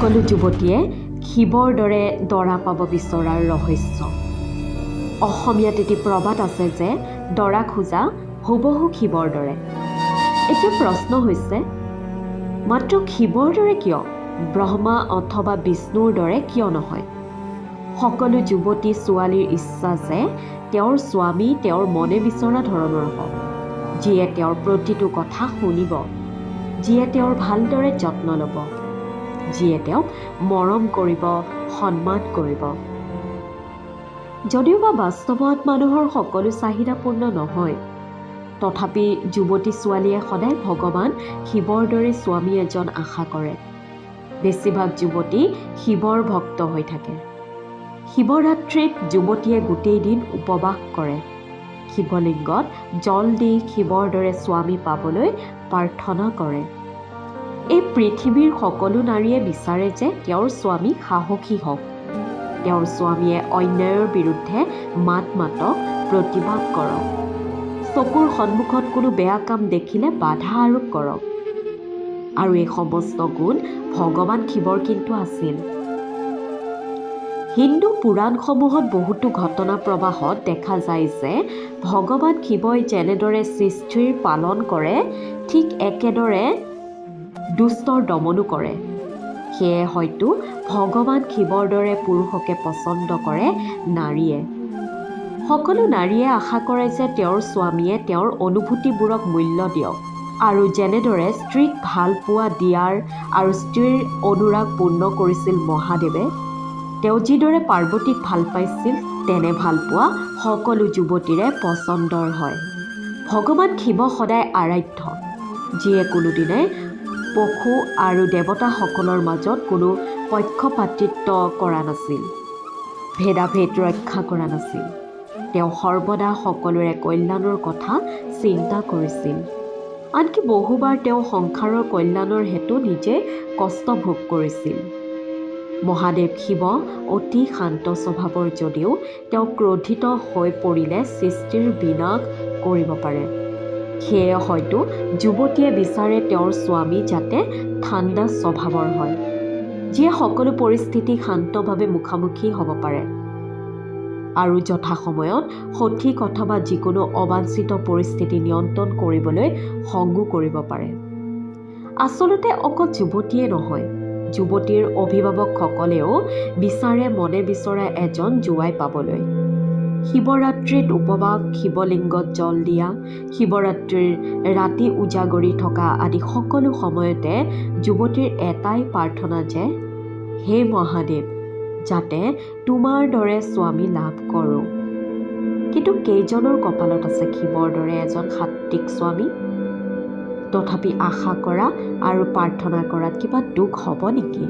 সকলো যুৱতীয়ে শিৱৰ দৰে দৰা পাব বিচৰাৰ ৰহস্য। অসমীয়াত এটি প্ৰবাদ আছে যে দৰা খোজা হুবহু শিৱৰ দৰে। এতিয়া প্ৰশ্ন হৈছে, মাত্ৰ শিৱৰ দৰে কিয়, ব্ৰহ্মা অথবা বিষ্ণুৰ দৰে কিয় নহয়? সকলো যুৱতী ছোৱালীৰ ইচ্ছা যে তেওঁৰ স্বামী তেওঁৰ মনে বিচৰা ধৰণৰ হওক, যিয়ে তেওঁৰ প্ৰতিটো কথা শুনিব, যিয়ে তেওঁৰ ভালদৰে যত্ন ল'ব, যিয়ে তেওঁক মৰম কৰিব, সন্মান কৰিব। যদিওবা বাস্তৱত মানুহৰ সকলো চাহিদা পূৰ্ণ নহয়, তথাপি যুৱতী ছোৱালীয়ে সদায় ভগৱান শিৱৰ দৰে স্বামী এজন আশা কৰে। বেছিভাগ যুৱতী শিৱৰ ভক্ত হৈ থাকে। শিৱৰাত্ৰিত যুৱতীয়ে গোটেই দিন উপবাস কৰে। শিৱলিংগত জল দি শিৱৰ দৰে স্বামী পাবলৈ প্ৰাৰ্থনা কৰে। এই পৃথিৱীৰ সকলো নাৰীয়ে বিচাৰে যে তেওঁৰ স্বামী সাহসী হওক, তেওঁৰ স্বামীয়ে অন্যায়ৰ বিৰুদ্ধে মাত মাতক, প্ৰতিবাদ কৰক, চকুৰ সন্মুখত কোনো বেয়া কাম দেখিলে বাধা আৰোপ কৰক। আৰু এই সমস্ত গুণ ভগৱান শিৱৰ কিন্তু আছিল। হিন্দু পুৰাণসমূহত বহুতো ঘটনা প্ৰবাহত দেখা যায় যে ভগৱান শিৱই যেনেদৰে সৃষ্টিৰ পালন কৰে, ঠিক একেদৰে দুষ্টৰ দমনো কৰে। সেয়ে হয়তো ভগৱান শিৱৰ দৰে পুৰুষকে পচন্দ কৰে নাৰীয়ে। সকলো নাৰীয়ে আশা কৰে যে তেওঁৰ স্বামীয়ে তেওঁৰ অনুভূতিবোৰক মূল্য দিয়ক। আৰু যেনেদৰে স্ত্ৰীক ভাল পোৱা দিয়াৰ আৰু স্ত্ৰীৰ অনুৰাগ পূৰ্ণ কৰিছিল মহাদেৱে, তেওঁ যিদৰে পাৰ্বতীক ভাল পাইছিল, তেনে ভালপোৱা সকলো যুৱতীৰে পচন্দৰ হয়। ভগৱান শিৱ সদায় আৰাধ্য, যিয়ে কোনোদিনে পশু আৰু দেৱতাসকলৰ মাজত কোনো পক্ষপাতিত্ব কৰা নাছিল, ভেদাভেদ ৰক্ষা কৰা নাছিল। তেওঁ সৰ্বদা সকলোৰে কল্যাণৰ কথা চিন্তা কৰিছিল। আনকি বহুবাৰ তেওঁ সংসাৰৰ কল্যাণৰ হেতু নিজে কষ্ট ভোগ কৰিছিল। মহাদেৱ শিৱ অতি শান্ত স্বভাৱৰ যদিও তেওঁ ক্ৰোধিত হৈ পৰিলে সৃষ্টিৰ বিনাশ কৰিব পাৰে। সেয়ে হয়তো যুৱতীয়ে বিচাৰে তেওঁৰ স্বামী যাতে ঠাণ্ডা স্বভাৱৰ হয়, যিয়ে সকলো পৰিস্থিতি শান্তভাৱে মুখামুখি হ'ব পাৰে আৰু যথাসময়ত সঠিক অথবা যিকোনো অবাঞ্ছিত পৰিস্থিতি নিয়ন্ত্ৰণ কৰিবলৈ সংগো কৰিব পাৰে। আচলতে অকল যুৱতীয়ে নহয়, যুৱতীৰ অভিভাৱকসকলেও বিচাৰে মনে বিচৰা এজন জোঁৱাই পাবলৈ। শিৱৰাত্ৰিত উপবাস, শিৱলিংগত জল দিয়া, শিৱৰাত্ৰিৰ ৰাতি উজাগৰি থকা আদি সকলো সময়তে যুৱতীৰ এটাই প্ৰাৰ্থনা যে, হে মহাদেৱ, যাতে তোমাৰ দৰে স্বামী লাভ কৰোঁ। কিন্তু কেইজনৰ কপালত আছে শিৱৰ দৰে এজন সাত্বিক স্বামী? তথাপি আশা কৰা আৰু প্ৰাৰ্থনা কৰাত কিবা দুখ হ'ব নেকি?